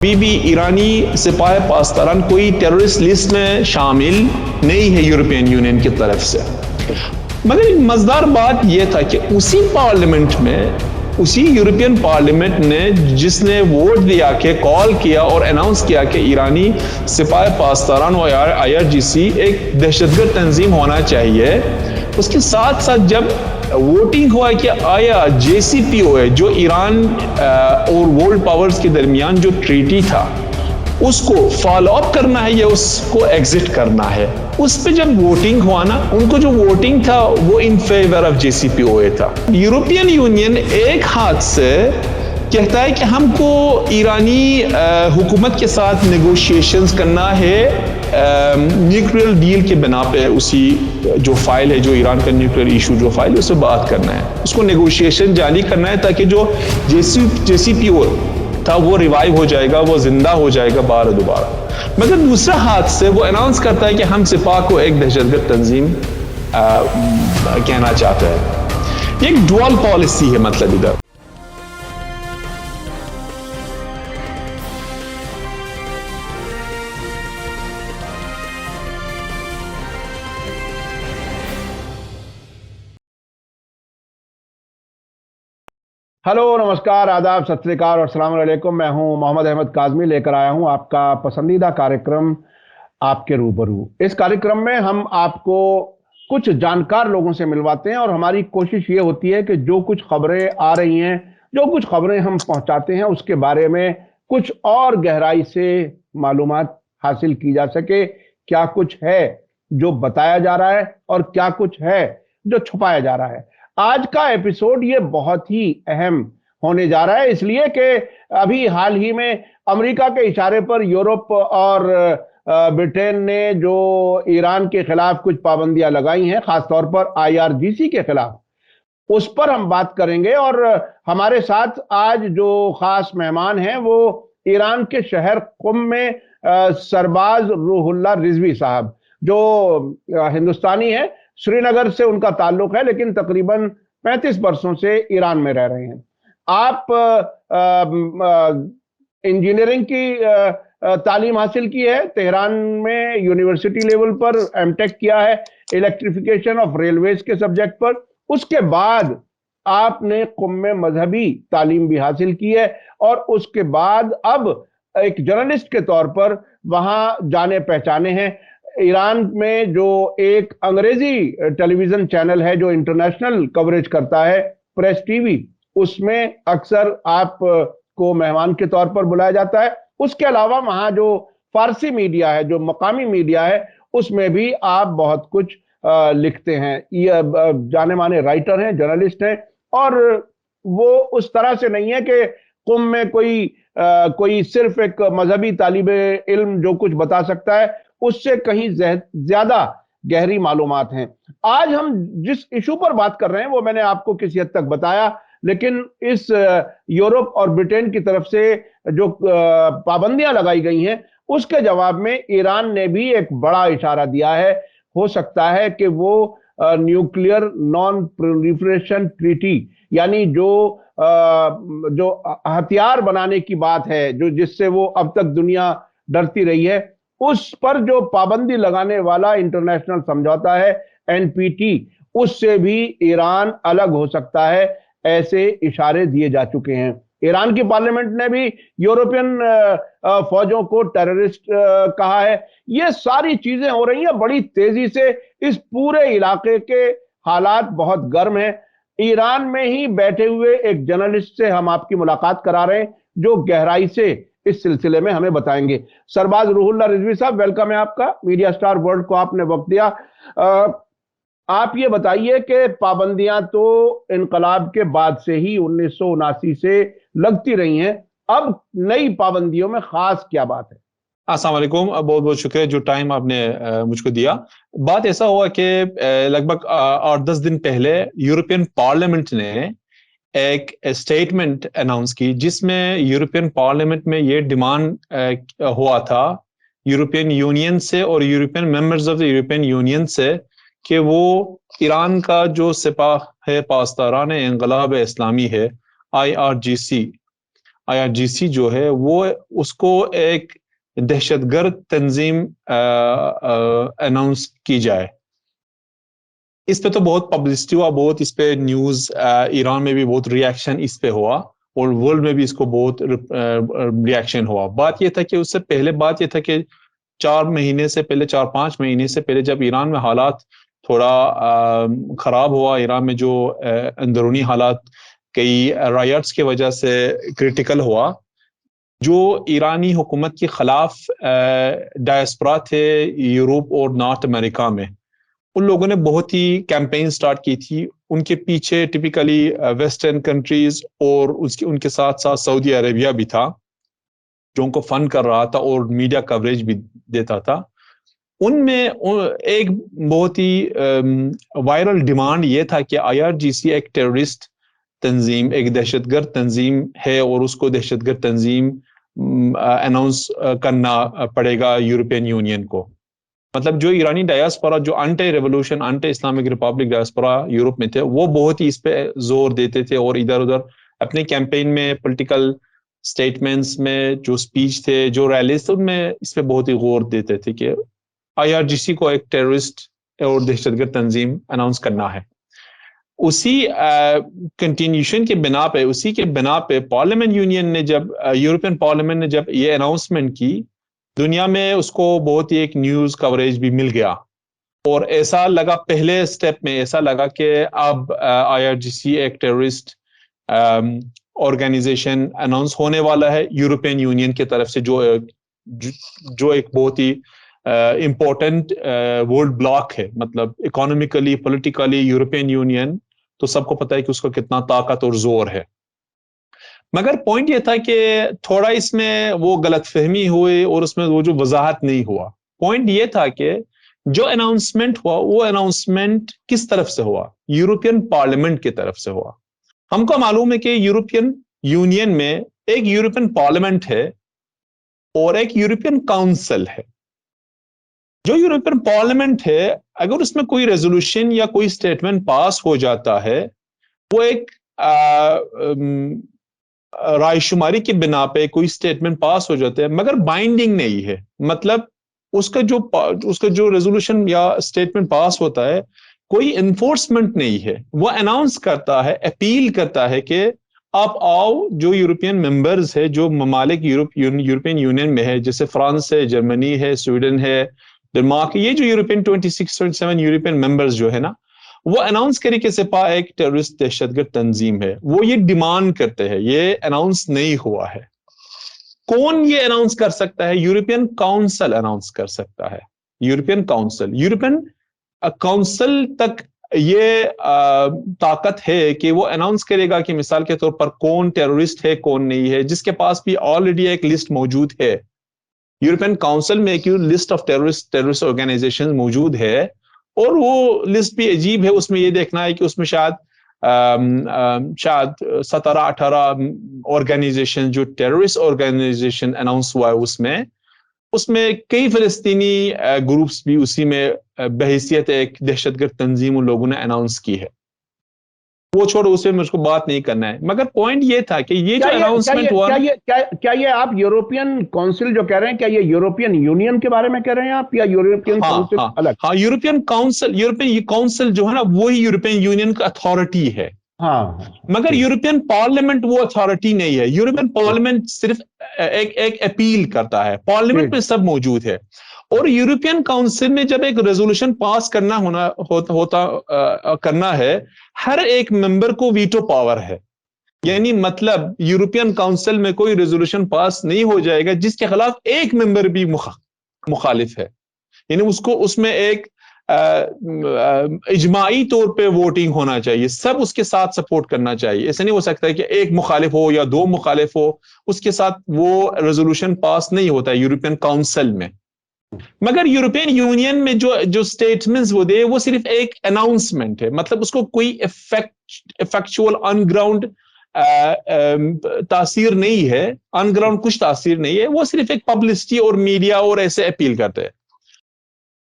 بھی ایرانی سپاہ پاسداران کوئی ٹیررسٹ لسٹ میں شامل نہیں ہے یورپین یونین کی طرف سے. مگر ایک مزدار بات یہ تھا کہ اسی پارلیمنٹ میں، اسی یورپین پارلیمنٹ نے جس نے ووٹ دیا کہ کال کیا اور اناؤنس کیا کہ ایرانی سپاہ پاسداران و IRGC ایک دہشت گرد تنظیم ہونا چاہیے، اس کے ساتھ ساتھ جب ووٹنگ ہوا کہ آیا JCPOA جو ایران اور ورلڈ پاورز کے درمیان جو ٹریٹی تھا اس کو فالو اپ کرنا ہے یا اس کو ایگزٹ کرنا ہے، اس پہ جب ووٹنگ ہوا نا، ان کو جو ووٹنگ تھا وہ ان فیور آف JCPOA تھا. یورپین یونین ایک ہاتھ سے کہتا ہے کہ ہم کو ایرانی حکومت کے ساتھ نیگوشیشنز کرنا ہے نیوکلیئر ڈیل کے بنا پہ، اسی جو فائل ہے، جو ایران کا نیوکلیئر ایشو جو فائل ہے، اس سے بات کرنا ہے، اس کو نیگوشیشن جاری کرنا ہے تاکہ جو JCPOA تھا وہ ریوائیو ہو جائے گا، وہ زندہ ہو جائے گا دوبارہ. مگر دوسرا ہاتھ سے وہ اناؤنس کرتا ہے کہ ہم سپاہ کو ایک دہشت گرد تنظیم کہنا چاہتا ہے. یہ ایک ڈوال پالیسی ہے مطلب ادھر. ہلو، نمسکار، آداب، ست سری اکال اور السلام علیکم. میں ہوں محمد احمد کاظمی، لے کر آیا ہوں آپ کا پسندیدہ کارکرم آپ کے روبرو. اس کارکرم میں ہم آپ کو کچھ جانکار لوگوں سے ملواتے ہیں اور ہماری کوشش یہ ہوتی ہے کہ جو کچھ خبریں آ رہی ہیں، جو کچھ خبریں ہم پہنچاتے ہیں، اس کے بارے میں کچھ اور گہرائی سے معلومات حاصل کی جا سکے. کیا کچھ ہے جو بتایا جا رہا ہے اور کیا کچھ ہے جو چھپایا جا رہا ہے. آج کا ایپیسوڈ یہ بہت ہی اہم ہونے جا رہا ہے، اس لیے کہ ابھی حال ہی میں امریکہ کے اشارے پر یورپ اور برٹین نے جو ایران کے خلاف کچھ پابندیاں لگائی ہیں، خاص طور پر IRGC کے خلاف، اس پر ہم بات کریں گے. اور ہمارے ساتھ آج جو خاص مہمان ہیں وہ ایران کے شہر قم میں سرباز روح اللہ رضوی صاحب، جو ہندوستانی ہیں، سری نگر سے ان کا تعلق ہے، لیکن تقریباً 35 برسوں سے ایران میں رہ رہے ہیں. آپ انجینئرنگ کی تعلیم حاصل کی ہے، تہران میں یونیورسٹی لیول پر M.Tech کیا ہے الیکٹریفیکیشن آف ریلویز کے سبجیکٹ پر. اس کے بعد آپ نے قم میں مذہبی تعلیم بھی حاصل کی ہے اور اس کے بعد اب ایک جرنلسٹ کے طور پر وہاں جانے پہچانے ہیں. ایران میں جو ایک انگریزی ٹیلی ویژن چینل ہے جو انٹرنیشنل کوریج کرتا ہے، پریس ٹی وی، اس میں اکثر آپ کو مہمان کے طور پر بلایا جاتا ہے. اس کے علاوہ وہاں جو فارسی میڈیا ہے، جو مقامی میڈیا ہے، اس میں بھی آپ بہت کچھ لکھتے ہیں. یہ جانے مانے رائٹر ہیں، جرنلسٹ ہیں، اور وہ اس طرح سے نہیں ہے کہ قم میں کوئی صرف ایک مذہبی طالب علم جو کچھ بتا سکتا ہے، اس سے کہیں زیادہ گہری معلومات ہیں. آج ہم جس ایشو پر بات کر رہے ہیں وہ میں نے آپ کو کسی حد تک بتایا، لیکن اس یورپ اور برٹین کی طرف سے جو پابندیاں لگائی گئی ہیں، اس کے جواب میں ایران نے بھی ایک بڑا اشارہ دیا ہے. ہو سکتا ہے کہ وہ نیوکلیئر نان پرولیفریشن ٹریٹی، یعنی جو ہتھیار بنانے کی بات ہے، جس سے وہ اب تک دنیا ڈرتی رہی ہے، اس پر جو پابندی لگانے والا انٹرنیشنل سمجھوتا ہے NPT، اس سے بھی ایران الگ ہو سکتا ہے. ایسے اشارے دیے جا چکے ہیں. ایران کی پارلیمنٹ نے بھی یورپین فوجوں کو ٹیررسٹ کہا ہے. یہ ساری چیزیں ہو رہی ہیں بڑی تیزی سے. اس پورے علاقے کے حالات بہت گرم ہیں. ایران میں ہی بیٹھے ہوئے ایک جرنلسٹ سے ہم آپ کی ملاقات کرا رہے ہیں جو گہرائی سے اس سلسلے میں ہمیں بتائیں گے. سرباز روح اللہ رضوی صاحب، ویلکم ہے آپ کا. میڈیا سٹار ورلڈ کو آپ نے وقت دیا. آپ یہ بتائیے کہ پابندیاں تو انقلاب کے بعد سے ہی 1979 سے لگتی رہی ہیں، اب نئی پابندیوں میں خاص کیا بات ہے؟ السلام علیکم، بہت بہت شکریہ جو ٹائم آپ نے مجھ کو دیا. بات ایسا ہوا کہ لگ بھگ 8-10 دن پہلے یورپین پارلیمنٹ نے ایک اسٹیٹمنٹ اناؤنس کی، جس میں یورپین پارلیمنٹ میں یہ ڈیمانڈ ہوا تھا یورپین یونین سے اور European members of the European union سے کہ وہ ایران کا جو سپاہ پاسداران انقلاب اسلامی ہے IRGC، IRGC جو ہے وہ اس کو ایک دہشت گرد تنظیم اناؤنس کی جائے. اس پہ تو بہت پبلسٹی ہوا, بہت اس پہ نیوز, ایران میں بھی بہت ریاکشن اس پہ ہوا اور ورلڈ میں بھی اس کو بہت ریاکشن ہوا. بات یہ تھا کہ اس سے پہلے بات یہ تھا کہ 4 مہینے سے پہلے, 4-5 مہینے سے پہلے جب ایران میں حالات تھوڑا خراب ہوا, ایران میں جو اندرونی حالات کئی رائٹس کی وجہ سے کرٹیکل ہوا, جو ایرانی حکومت کے خلاف ڈائسپورا تھے یورپ اور نارتھ امریکہ میں, ان لوگوں نے بہت ہی کیمپین سٹارٹ کی تھی. ان کے پیچھے ٹپیکلی ویسٹرن کنٹریز اور ان کے ساتھ ساتھ سعودی عربیہ بھی تھا جو ان کو فنڈ کر رہا تھا اور میڈیا کوریج بھی دیتا تھا. ان میں ایک بہت ہی وائرل ڈیمانڈ یہ تھا کہ IRGC ایک ٹیررسٹ تنظیم, ایک دہشت گرد تنظیم ہے اور اس کو دہشت گرد تنظیم اناؤنس کرنا پڑے گا یورپین یونین کو. مطلب جو ایرانی ڈائسپورا, جو anti revolution anti Islamic republic diaspora یورپ میں تھے, وہ بہت ہی اس پہ زور دیتے تھے اور ادھر ادھر اپنے کیمپین میں, پولیٹیکل سٹیٹمنٹس میں, جو سپیچ تھے, جو ریلیز تھے, ان میں اس پہ بہت ہی غور دیتے تھے کہ IRGC کو ایک ٹیررسٹ اور دہشت گرد تنظیم اناؤنس کرنا ہے. اسی کنٹینیوشن کے بنا پہ, اسی کے بنا پہ پارلیمنٹ یونین نے جب, یورپین پارلیمنٹ نے جب یہ اناؤنسمنٹ کی, دنیا میں اس کو بہت ہی ایک نیوز کوریج بھی مل گیا اور ایسا لگا, پہلے سٹیپ میں ایسا لگا کہ اب IRGC ایک ٹیررسٹ آرگنائزیشن اناؤنس ہونے والا ہے یورپین یونین کی طرف سے, جو ایک بہت ہی امپورٹنٹ ورلڈ بلاک ہے. مطلب اکانومیکلی, پولیٹیکلی یورپین یونین تو سب کو پتہ ہے کہ اس کو کتنا طاقت اور زور ہے. مگر پوائنٹ یہ تھا کہ تھوڑا اس میں وہ غلط فہمی ہوئی اور اس میں وہ جو وضاحت نہیں ہوا. پوائنٹ یہ تھا کہ جو اناؤنسمنٹ ہوا, وہ اناؤنسمنٹ کس طرف سے ہوا؟ یورپین پارلیمنٹ کی طرف سے ہوا. ہم کو معلوم ہے کہ یورپین یونین میں ایک یورپین پارلیمنٹ ہے اور ایک یورپین کاؤنسل ہے. جو یورپین پارلیمنٹ ہے, اگر اس میں کوئی ریزولوشن یا کوئی سٹیٹمنٹ پاس ہو جاتا ہے, وہ ایک رائے شماری کی بنا پہ کوئی سٹیٹمنٹ پاس ہو جاتا ہے مگر بائنڈنگ نہیں ہے. مطلب اس کا جو ریزولوشن یا سٹیٹمنٹ پاس ہوتا ہے, کوئی انفورسمنٹ نہیں ہے. وہ اناؤنس کرتا ہے, اپیل کرتا ہے کہ آپ آؤ, جو یورپین ممبرز ہے, جو ممالک یورپین یونین میں ہے, جیسے فرانس ہے, جرمنی ہے, سویڈن ہے, ڈنمارک, یہ جو یورپین 26-27 یورپین ممبرز جو ہے نا, وہ اناؤنس کرے کہ سپاہ ایک ٹیررسٹ دہشت گرد تنظیم ہے. وہ یہ ڈیمانڈ کرتے ہیں, یہ اناؤنس نہیں ہوا ہے. کون یہ اناؤنس کر سکتا ہے؟ یورپین کاؤنسل اناؤنس کر سکتا ہے. یورپین کاؤنسل تک یہ طاقت ہے کہ وہ اناؤنس کرے گا کہ مثال کے طور پر کون ٹیررسٹ ہے, کون نہیں ہے, جس کے پاس بھی آلریڈی ایک لسٹ موجود ہے. یورپین کاؤنسل میں ایک لسٹ آف ٹیررسٹ آرگنائزیشن موجود ہے اور وہ لسٹ بھی عجیب ہے. اس میں یہ دیکھنا ہے کہ اس میں شاید 17-18 آرگنائزیشن جو ٹیررسٹ آرگنائزیشن اناؤنس ہوا ہے, اس میں کئی فلسطینی گروپس بھی اسی میں بحیثیت ایک دہشت گرد تنظیم ان لوگوں نے اناؤنس کی ہے. وہ چھوڑو, اس پہ مجھ کو بات نہیں کرنا ہے. مگر پوائنٹ یہ تھا کہ یہ جو اناؤنسمنٹ ہوا, کیا یہ آپ یورپین کونسل جو کہہ رہے ہیں, کیا یہ یورپین یونین کے بارے میں کہہ رہے ہیں آپ, یا یورپین کونسل الگ؟ ہاں, یورپین کونسل جو ہے نا, وہی یورپین یونین کا اتھارٹی ہے. مگر یورپین پارلیمنٹ وہ اتھارٹی نہیں ہے. یورپین پارلیمنٹ صرف ایک اپیل کرتا ہے. پارلیمنٹ میں سب موجود ہے. اور یورپین کاؤنسل میں جب ایک ریزولوشن پاس کرنا ہے, ہر ایک ممبر کو ویٹو پاور ہے. یعنی مطلب یورپین کاؤنسل میں کوئی ریزولوشن پاس نہیں ہو جائے گا جس کے خلاف ایک ممبر بھی مخالف ہے. یعنی اس میں ایک اجماعی طور پہ ووٹنگ ہونا چاہیے, سب اس کے ساتھ سپورٹ کرنا چاہیے. ایسا نہیں ہو سکتا ہے کہ ایک مخالف ہو یا 2 مخالف ہو, اس کے ساتھ وہ ریزولوشن پاس نہیں ہوتا ہے یورپین کاؤنسل میں. مگر یورپین یونین میں جو سٹیٹمنٹس وہ دے, وہ صرف ایک اناؤنسمنٹ ہے. مطلب اس کو کوئی ایفیکچوئل آن گراؤنڈ تاثیر نہیں ہے, آن گراؤنڈ کچھ تاثیر نہیں ہے. وہ صرف ایک پبلسٹی اور میڈیا اور ایسے اپیل کرتے ہیں.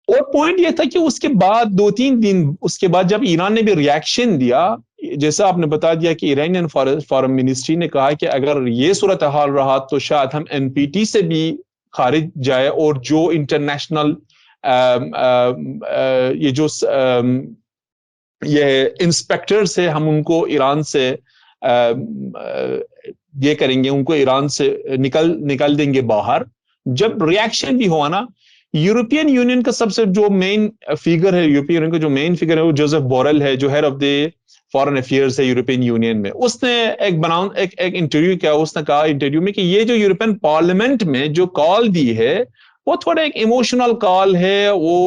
اور پوائنٹ یہ تھا کہ اس کے بعد 2-3 دن اس کے بعد جب ایران نے بھی ریاکشن دیا, جیسا آپ نے بتا دیا کہ ایرانین فارن منسٹری نے کہا کہ اگر یہ صورتحال رہا تو شاید ہم NPT سے بھی خارج جائے، اور جو انٹرنیشنل یہ جو یہ انسپیکٹرز ہے ہم ان کو ایران سے یہ کریں گے، ان کو ایران سے نکال دیں گے باہر۔ جب ریاکشن بھی ہوا نا، یورپین یونین کا سب سے جو مین فگر ہے، یورپین یونین کا جو مین فگر ہے وہ جوزف بورل ہے، جو head of the foreign affairs ہے یورپین یونین میں۔ اس نے ایک انٹرویو کیا، اس نے کہا انٹرویو میں کہ یہ جو یورپین پارلیمنٹ میں جو کال دی ہے وہ تھوڑا ایک ایموشنل کال ہے، وہ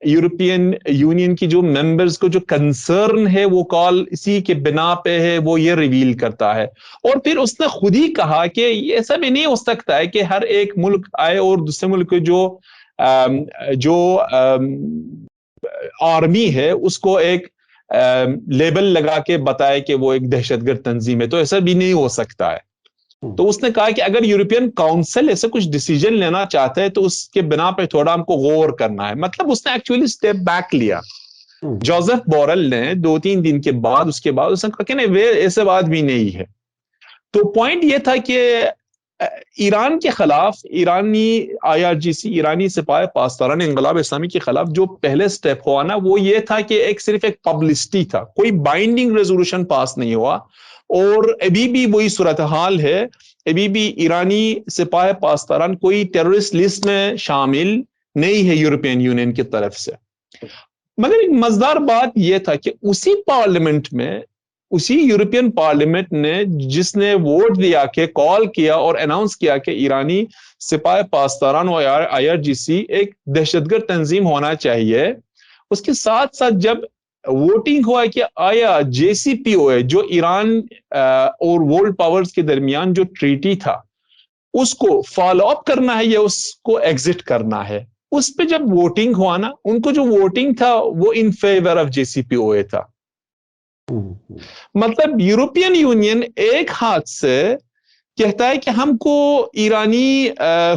یورپین یونین کی جو ممبرز کو جو کنسرن ہے وہ کال اسی کے بنا پہ ہے، وہ یہ ریویل کرتا ہے۔ اور پھر اس نے خود ہی کہا کہ یہ ایسا بھی نہیں ہو سکتا ہے کہ ہر ایک ملک آئے اور دوسرے ملک کے جو آرمی ہے اس کو ایک لیبل لگا کے بتائے کہ وہ ایک دہشت گرد تنظیم ہے، تو ایسا بھی نہیں ہو سکتا ہے۔ تو اس نے کہا کہ اگر یورپین کاؤنسل ایسے کچھ ڈیسیجن لینا چاہتا ہے تو اس کے بنا پہ تھوڑا ہم کو غور کرنا ہے۔ مطلب اس نے ایکچولی اسٹیپ بیک لیا۔ جوزف بورل نے 2-3 دن کے بعد اس نے کہا کہ نہیں، ایسے بات بھی نہیں ہے۔ تو پوائنٹ یہ تھا کہ ایران کے خلاف ایرانی IRGC، ایرانی سپاہ پاسداران انقلاب اسلامی کے خلاف جو پہلے سٹیپ ہوا نا، وہ یہ تھا کہ صرف ایک پبلسٹی تھا، کوئی بائنڈنگ ریزولوشن پاس نہیں ہوا۔ اور ابھی بھی وہی صورتحال ہے، ابھی بھی ایرانی سپاہ پاسداران کوئی ٹیررسٹ لسٹ میں شامل نہیں ہے یورپین یونین کی طرف سے۔ مگر ایک مزدار بات یہ تھا کہ اسی پارلیمنٹ میں، اسی یورپین پارلیمنٹ نے جس نے ووٹ دیا کہ کال کیا اور اناؤنس کیا کہ ایرانی سپاہ پاسداران و IRGC ایک دہشت گرد تنظیم ہونا چاہیے، اس کے ساتھ ساتھ جب ووٹنگ ہوا کہ آیا JCPOA جو ایران اور ورلڈ پاورز کے درمیان جو ٹریٹی تھا اس کو فالو اپ کرنا ہے یا اس کو ایگزٹ کرنا ہے، اس پہ جب ووٹنگ ہوا نا، ان کو جو ووٹنگ تھا وہ ان فیور آف JCPOA تھا۔ مطلب یورپین یونین ایک ہاتھ سے کہتا ہے کہ ہم کو ایرانی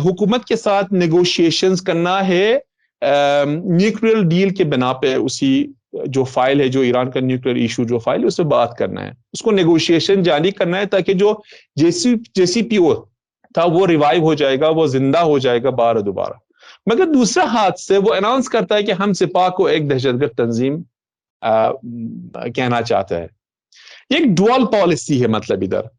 حکومت کے ساتھ نیگوشیشنز کرنا ہے نیوکلیئر ڈیل کے بنا پہ، اسی جو فائل ہے، جو ایران کا نیوکلیئر ایشو جو فائل ہے، اس پہ بات کرنا ہے، اس کو نیگوشیشن جاری کرنا ہے تاکہ جو JCPOA تھا وہ ریوائیو ہو جائے گا، وہ زندہ ہو جائے گا دوبارہ۔ مگر دوسرا ہاتھ سے وہ اناؤنس کرتا ہے کہ ہم سپاہ کو ایک دہشت گرد تنظیم کہنا چاہتا ہے۔ یہ ایک ڈوال پالیسی ہے۔ مطلب ادھر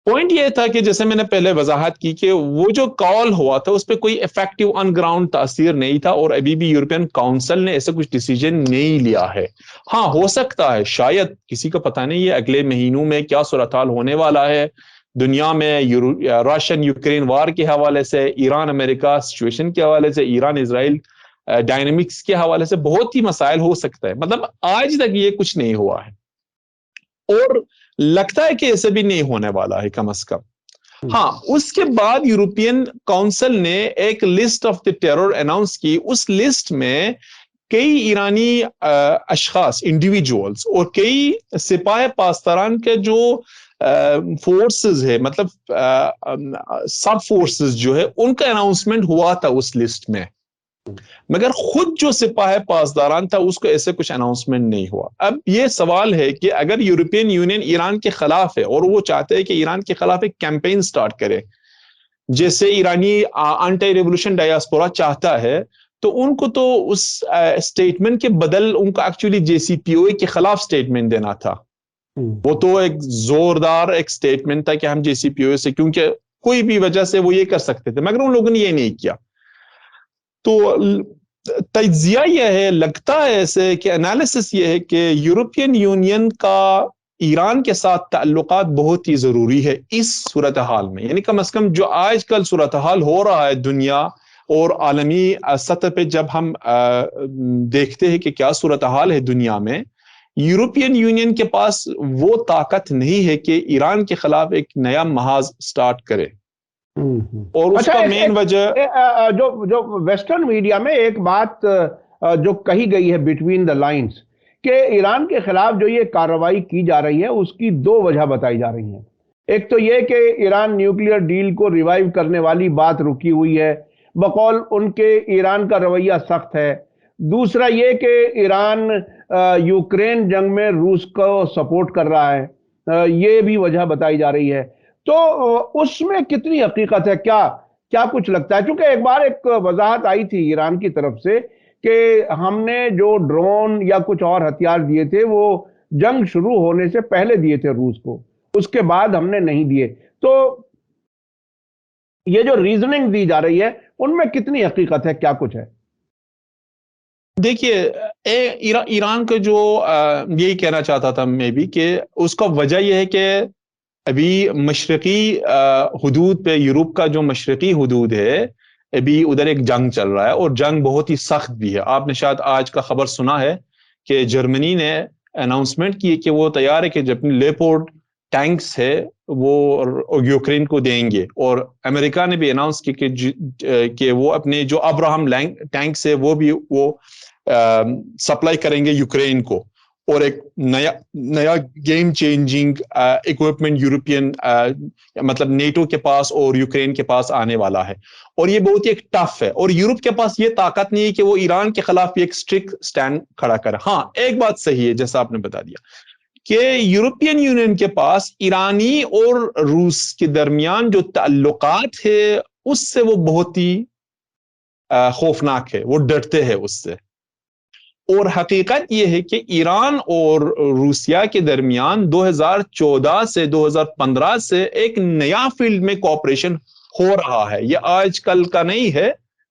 پوائنٹ یہ تھا کہ جیسے میں نے پہلے وضاحت کی کہ وہ جو کال ہوا تھا اس پہ کوئی ایفیکٹو آن گراؤنڈ تاثیر نہیں تھا، اور ابھی بھی یورپین کاؤنسل نے ایسا کچھ ڈیسیجن نہیں لیا ہے۔ ہاں، ہو سکتا ہے، شاید، کسی کو پتہ نہیں ہے اگلے مہینوں میں کیا صورتحال ہونے والا ہے دنیا میں، رشین یوکرین وار کے حوالے سے، ایران امریکہ سچویشن کے حوالے سے، ایران اسرائیل ڈائنامکس کے حوالے سے بہت ہی مسائل ہو سکتا ہے۔ مطلب آج تک یہ کچھ نہیں ہوا ہے، اور لگتا ہے کہ ایسے بھی نہیں ہونے والا ہے کم از کم۔ ہاں، اس کے بعد یورپین کاؤنسل نے ایک list of the Terror announce کی۔ اس لسٹ میں کئی ایرانی اشخاص، انڈیویجولز، اور کئی سپاہ پاسداران کے جو فورسز ہے، مطلب سب فورسز جو ہے، ان کا اناؤنسمنٹ ہوا تھا اس لسٹ میں، مگر خود جو سپاہ پاسداران تھا اس کو ایسے کچھ اناؤنسمنٹ نہیں ہوا۔ اب یہ سوال ہے کہ اگر یورپین یونین ایران کے خلاف ہے اور وہ چاہتے ہیں کہ ایران کے خلاف ایک کیمپین سٹارٹ کرے، جیسے ایرانی انٹی ریولوشن ڈایاسپورا چاہتا ہے، تو ان کو تو اس سٹیٹمنٹ کے بدل ان کو ایکچولی JCPOA کے خلاف سٹیٹمنٹ دینا تھا۔ وہ تو ایک زوردار ایک سٹیٹمنٹ تھا کہ ہم JCPOA سے، کیونکہ کوئی بھی وجہ سے وہ یہ کر سکتے تھے، مگر ان لوگوں نے یہ نہیں کیا۔ تو تجزیہ یہ ہے، لگتا ہے ایسے کہ انالیسس یہ ہے کہ یورپین یونین کا ایران کے ساتھ تعلقات بہت ہی ضروری ہے اس صورتحال میں، یعنی کم از کم جو آج کل صورتحال ہو رہا ہے دنیا اور عالمی سطح پہ، جب ہم دیکھتے ہیں کہ کیا صورتحال ہے دنیا میں، یورپین یونین کے پاس وہ طاقت نہیں ہے کہ ایران کے خلاف ایک نیا محاذ سٹارٹ کرے۔ اور اس کا مین وجہ جو ویسٹرن میڈیا میں ایک بات جو کہی گئی ہے بٹوین دا لائنز، کہ ایران کے خلاف جو یہ کارروائی کی جا رہی ہے اس کی دو وجہ بتائی جا رہی ہیں۔ ایک تو یہ کہ ایران نیوکلیئر ڈیل کو ریوائیو کرنے والی بات رکی ہوئی ہے، بقول ان کے ایران کا رویہ سخت ہے، دوسرا یہ کہ ایران یوکرین جنگ میں روس کو سپورٹ کر رہا ہے، یہ بھی وجہ بتائی جا رہی ہے. تو اس میں کتنی حقیقت ہے؟ کیا کچھ لگتا ہے؟ چونکہ ایک بار ایک وضاحت آئی تھی ایران کی طرف سے کہ ہم نے جو ڈرون یا کچھ اور ہتھیار دیے تھے وہ جنگ شروع ہونے سے پہلے دیے تھے روس کو، اس کے بعد ہم نے نہیں دیے. تو یہ جو ریزننگ دی جا رہی ہے ان میں کتنی حقیقت ہے؟ کیا کچھ ہے؟ دیکھیے، ایران کا جو یہی کہنا چاہتا تھا میں بھی کہ اس کا وجہ یہ ہے کہ ابھی مشرقی حدود پہ، یورپ کا جو مشرقی حدود ہے، ابھی ادھر ایک جنگ چل رہا ہے اور جنگ بہت ہی سخت بھی ہے. آپ نے شاید آج کا خبر سنا ہے کہ جرمنی نے اناؤنسمنٹ کی کہ وہ تیار ہے کہ جب لیپورڈ ٹینکس ہے وہ یوکرین کو دیں گے، اور امریکہ نے بھی اناؤنس کی کہ وہ اپنے جو ابراہم ٹینکس ہے وہ بھی وہ سپلائی کریں گے یوکرین کو، اور ایک نیا گیم چینجنگ اکوپمنٹ یورپین مطلب نیٹو کے پاس اور یوکرین کے پاس آنے والا ہے. اور یہ بہت ہی ایک ٹف ہے، اور یورپ کے پاس یہ طاقت نہیں ہے کہ وہ ایران کے خلاف بھی ایک اسٹرکٹ سٹینڈ کھڑا کرے. ہاں، ایک بات صحیح ہے جیسا آپ نے بتا دیا کہ یورپین یونین کے پاس ایرانی اور روس کے درمیان جو تعلقات ہے اس سے وہ بہت ہی خوفناک ہے، وہ ڈرتے ہیں اس سے. اور حقیقت یہ ہے کہ ایران اور روسیا کے درمیان 2014 سے 2015 سے ایک نیا فیلڈ میں کوآپریشن ہو رہا ہے. یہ آج کل کا نہیں ہے،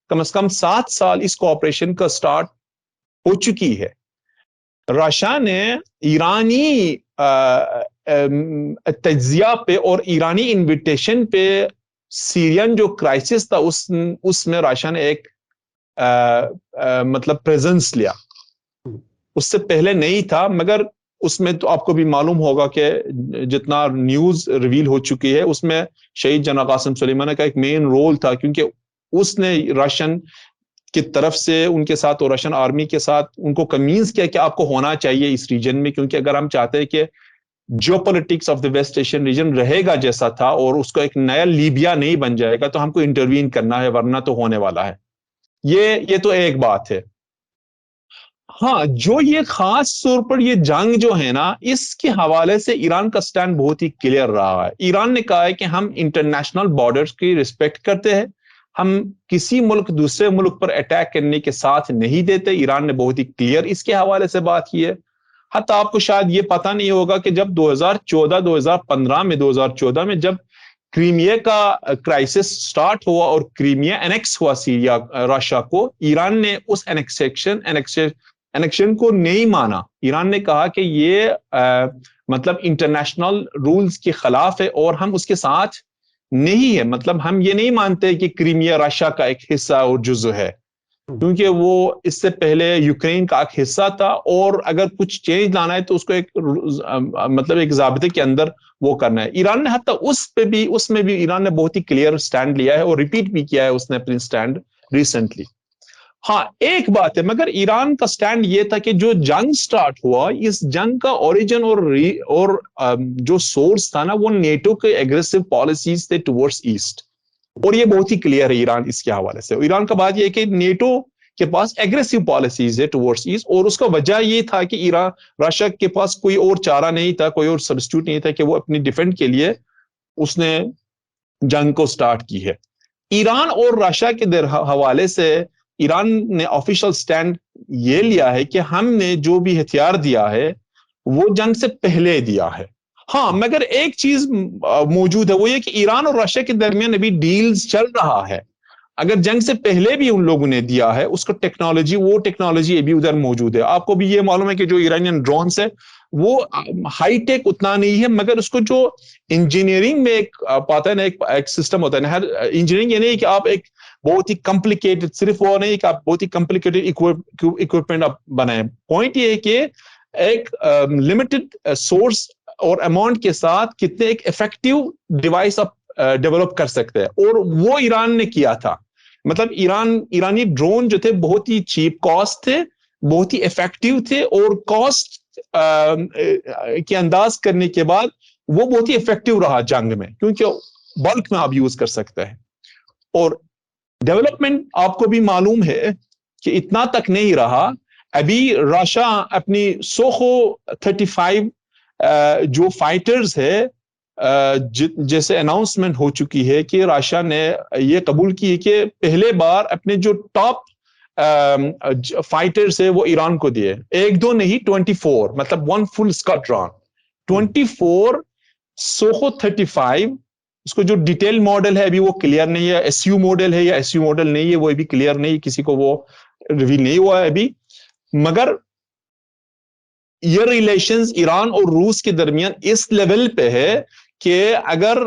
کم از کم 7 سال اس کوآپریشن کا سٹارٹ ہو چکی ہے. رشیا نے ایرانی تجزیہ پہ اور ایرانی انویٹیشن پہ سیرین جو کرائسس تھا اس میں رشیا نے ایک مطلب پریزنس لیا. اس سے پہلے نہیں تھا، مگر اس میں تو آپ کو بھی معلوم ہوگا کہ جتنا نیوز ریویل ہو چکی ہے اس میں شہید جنرل قاسم سلیمانی کا ایک مین رول تھا، کیونکہ اس نے رشین کی طرف سے ان کے ساتھ اور رشین آرمی کے ساتھ ان کو کنوینس کیا کہ آپ کو ہونا چاہیے اس ریجن میں، کیونکہ اگر ہم چاہتے ہیں کہ geopolitics of the West Asian region رہے گا جیسا تھا اور اس کو ایک نیا لیبیا نہیں بن جائے گا، تو ہم کو انٹروین کرنا ہے، ورنہ تو ہونے والا ہے. یہ تو ایک بات ہے. ہاں، جو یہ خاص طور پر یہ جنگ جو ہے نا، اس کے حوالے سے ایران کا سٹینڈ بہت ہی کلیئر رہا ہے. ایران نے کہا ہے کہ ہم انٹرنیشنل بارڈرز کی رسپیکٹ کرتے ہیں، ہم کسی ملک دوسرے ملک پر اٹیک کرنے کے ساتھ نہیں دیتے. ایران نے بہت ہی کلیئر اس کے حوالے سے بات کی ہے. حتیٰ آپ کو شاید یہ پتہ نہیں ہوگا کہ جب 2014 میں جب کریمیا کا کرائسس سٹارٹ ہوا اور کریمیا انیکس ہوا سیریا رشیا کو، ایران نے اس انیکشن کو نہیں مانا. ایران نے کہا کہ یہ مطلب انٹرنیشنل رولز کے خلاف ہے اور ہم اس کے ساتھ نہیں ہے. مطلب ہم یہ نہیں مانتے کہ کریمیا رشیا کا ایک حصہ اور جزو ہے، کیونکہ وہ اس سے پہلے یوکرین کا ایک حصہ تھا، اور اگر کچھ چینج لانا ہے تو اس کو ایک مطلب ایک ضابطے کے اندر وہ کرنا ہے. ایران نے حتیٰ اس میں بھی ایران نے بہت ہی کلیئر سٹینڈ لیا ہے اور ریپیٹ بھی کیا ہے اس نے اپنی سٹینڈ ریسنٹلی. ہاں، ایک بات ہے، مگر ایران کا سٹینڈ یہ تھا کہ جو جنگ سٹارٹ ہوا، اس جنگ کا اوریجن اور جو سورس تھا نا، وہ نیٹو کے ایگریسو پالیسیز تھے ٹورڈز ایسٹ، اور یہ بہت ہی کلیئر ہے ایران اس کے حوالے سے. ایران کا بات یہ ہے کہ نیٹو کے پاس ایگریسو پالیسیز ہے ٹورڈز ایسٹ، اور اس کا وجہ یہ تھا کہ رشیا کے پاس کوئی اور چارہ نہیں تھا، کوئی اور سبسٹیوٹ نہیں تھا کہ وہ اپنی ڈیفینڈ کے لیے اس نے جنگ کو سٹارٹ کی ہے. ایران اور رشیا کے حوالے سے ایران نے آفیشل سٹینڈ یہ لیا ہے کہ ہم نے جو بھی ہتھیار دیا ہے وہ جنگ سے پہلے دیا ہے. ہاں، مگر ایک چیز موجود ہے، وہ یہ کہ ایران اور رشیا کے درمیان ابھی ڈیلز چل رہا ہے. اگر جنگ سے پہلے بھی ان لوگوں نے دیا ہے اس کو وہ ٹیکنالوجی ابھی ادھر موجود ہے. آپ کو بھی یہ معلوم ہے کہ جو ایرانین ڈرونز ہے وہ ہائی ٹیک اتنا نہیں ہے، مگر اس کو جو انجینئرنگ میں ایک پاتا ہے نا، ایک سسٹم ہوتا ہے نا. ہر انجینئرنگ یہ نہیں کہ آپ ایک بہت ہی کمپلیکیٹڈ، صرف وہ نہیں کہ آپ بہت ہی کمپلیکیٹڈ اکوپمنٹ آپ بنائیں. پوائنٹ یہ ہے کہ ایک لمیٹڈ سورس اور اماؤنٹ کے ساتھ کتنے ایک افیکٹو ڈیوائس آپ ڈیولپ کر سکتے ہیں، اور وہ ایران نے کیا تھا. مطلب ایرانی ڈرون جو تھے بہت ہی چیپ کاسٹ تھے، بہت ہی افیکٹو تھے، اور کاسٹ کے انداز کرنے کے بعد وہ بہت ہی افیکٹو رہا جنگ میں، کیونکہ بلک میں آپ یوز کر سکتے ہیں. اور ڈیولپمنٹ آپ کو بھی معلوم ہے کہ اتنا تک نہیں رہا. ابھی راشا اپنی سوخو 35 جو فائٹرز ہے جیسے اناؤنسمنٹ ہو چکی ہے کہ راشا نے یہ قبول کی کہ پہلے بار اپنے جو ٹاپ فائٹرز ہے وہ ایران کو دیے. ایک دو نہیں 24, مطلب 1 فل اسکواڈرون 24 سوخو 35. اس کو جو ڈیٹیل ماڈل ہے ابھی وہ کلیئر نہیں ہے, ایس یو ماڈل ہے یا ایس یو ماڈل نہیں ہے وہ ابھی کلیئر نہیں, کسی کو وہ ریویل نہیں ہوا ہے ابھی. مگر یہ ریلیشنز ایران اور روس کے درمیان اس لیول پہ ہے کہ اگر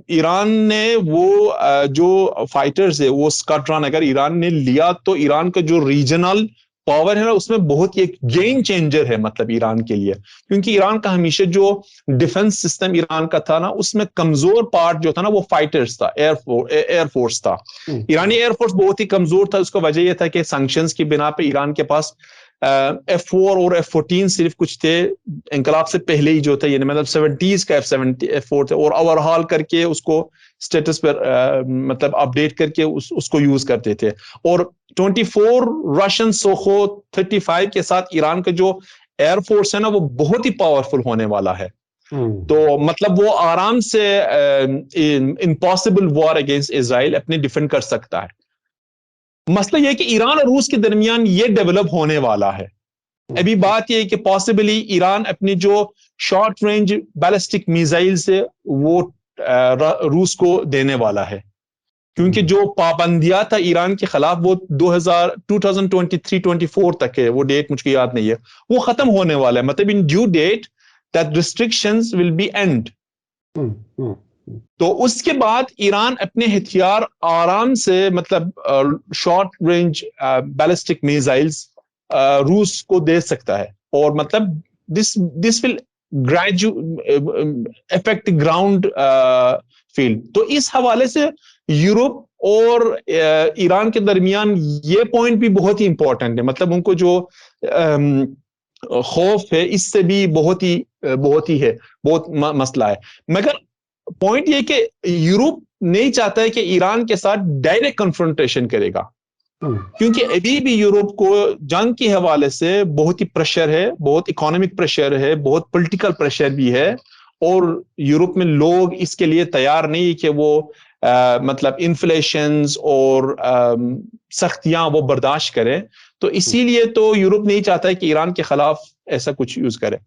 ایران نے وہ جو فائٹرز ہے وہ اسکواڈرون اگر ایران نے لیا تو ایران کا جو ریجنل پاور ہے نا اس میں بہت ایک گیم چینجر ہے مطلب ایران کے لیے, کیونکہ ایران کا ہمیشہ جو ڈیفنس سسٹم ایران کا تھا نا اس میں کمزور پارٹ جو تھا نا وہ فائٹرز تھا, ایئر فورس تھا. ایرانی ایئر فورس بہت ہی کمزور تھا. اس کا وجہ یہ تھا کہ سینکشنز کی بنا پہ ایران کے پاس F4 اور F14 صرف کچھ تھے انقلاب سے پہلے ہی جو تھا, یعنی مطلب 70s کا F4 تھے, اور اوور ہال کر کے اس کو سٹیٹس پر مطلب اپڈیٹ کر کے اس کو یوز کرتے تھے. اور 24 رشین سوخو 35 کے ساتھ ایران کا جو ایئر فورس ہے نا وہ بہت ہی پاورفل ہونے والا ہے. تو مطلب وہ آرام سے امپاسبل وار اگینسٹ اسرائیل اپنے ڈیفینڈ کر سکتا ہے. مسئلہ یہ کہ ایران اور روس کے درمیان یہ ڈیولپ ہونے والا ہے. ابھی بات یہ ہے کہ پاسبلی ایران اپنی جو شارٹ رینج بیلسٹک میزائل سے وہ روس کو دینے والا ہے, کیونکہ جو پابندیاں تھا ایران کے خلاف وہ 2023-24 تک ہے, وہ ڈیٹ مجھ کو یاد نہیں ہے, وہ ختم ہونے والا ہے. مطلب in due date that restrictions will be end. تو اس کے بعد ایران اپنے ہتھیار آرام سے مطلب شارٹ رینج بیلسٹک میزائلز روس کو دے سکتا ہے, اور مطلب this will affect ground field. تو اس حوالے سے یورپ اور ایران کے درمیان یہ پوائنٹ بھی بہت ہی امپورٹنٹ ہے. مطلب ان کو جو خوف ہے اس سے بھی بہت ہی ہے, بہت مسئلہ ہے. مگر پوائنٹ یہ کہ یورپ نہیں چاہتا ہے کہ ایران کے ساتھ ڈائریکٹ کنفرنٹیشن کرے گا, کیونکہ ابھی بھی یورپ کو جنگ کے حوالے سے بہت ہی پریشر ہے, بہت اکانومک پریشر ہے, بہت پولیٹیکل پریشر بھی ہے, اور یورپ میں لوگ اس کے لیے تیار نہیں کہ وہ مطلب انفلیشنز اور سختیاں وہ برداشت کریں. تو اسی لیے تو یورپ نہیں چاہتا ہے کہ ایران کے خلاف ایسا کچھ یوز کرے.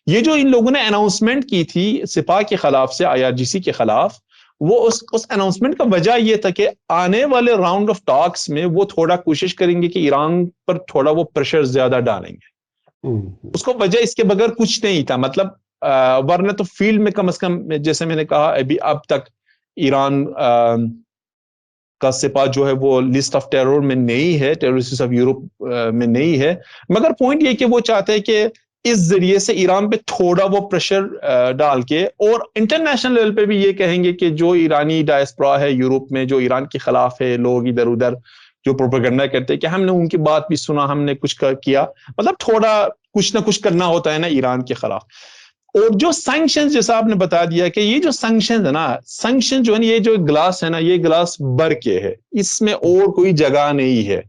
یہ جو ان لوگوں نے اناؤنسمنٹ کی تھی سپاہ کے خلاف سے, IRGC کے خلاف, وہ اس اناؤنسمنٹ کا وجہ یہ تھا کہ آنے والے راؤنڈ آف ٹاکس میں وہ تھوڑا کوشش کریں گے کہ ایران پر تھوڑا وہ پریشر زیادہ ڈالیں گے. اس کو وجہ اس کے بغیر کچھ نہیں تھا, مطلب ورنہ تو فیلڈ میں کم از کم جیسے میں نے کہا ابھی اب تک ایران کا سپاہ جو ہے وہ لسٹ آف ٹیرور میں نہیں ہے, ٹیررسٹ آف یورپ میں نہیں ہے. مگر پوائنٹ یہ کہ وہ چاہتے ہیں کہ اس ذریعے سے ایران پہ تھوڑا وہ پریشر ڈال کے, اور انٹرنیشنل لیول پہ بھی یہ کہیں گے کہ جو ایرانی ڈائسپورا ہے یورپ میں جو ایران کے خلاف ہے, لوگ ادھر ادھر جو پروپیگنڈا کرتے ہیں کہ ہم نے ان کی بات بھی سنا, ہم نے کچھ کیا, مطلب تھوڑا کچھ نہ کچھ کرنا ہوتا ہے نا ایران کے خلاف. اور جو سینکشنز جیسا آپ نے بتا دیا کہ یہ جو سینکشنز ہے نا, سینکشن جو ہے یہ جو گلاس ہے نا یہ گلاس بھر کے ہے, اس میں اور کوئی جگہ نہیں ہے.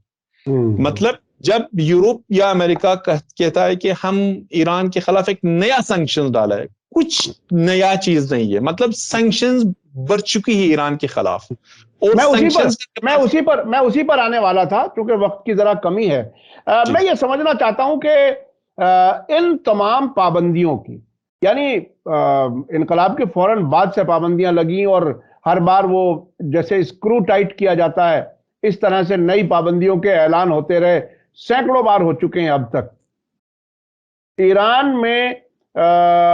مطلب جب یورپ یا امریکہ کہتا ہے کہ ہم ایران کے خلاف ایک نیا سینکشن ڈالا ہے, کچھ نیا چیز نہیں ہے, مطلب سینکشنز بڑھ چکی ہے ایران کے خلاف. اور میں اسی پر آنے والا تھا, کیونکہ وقت کی ذرا کمی ہے. میں یہ سمجھنا چاہتا ہوں کہ ان تمام پابندیوں کی, یعنی انقلاب کے فوراً بعد سے پابندیاں لگیں اور ہر بار وہ جیسے اسکرو ٹائٹ کیا جاتا ہے اس طرح سے نئی پابندیوں کے اعلان ہوتے رہے, سینکڑوں بار ہو چکے ہیں اب تک. ایران میں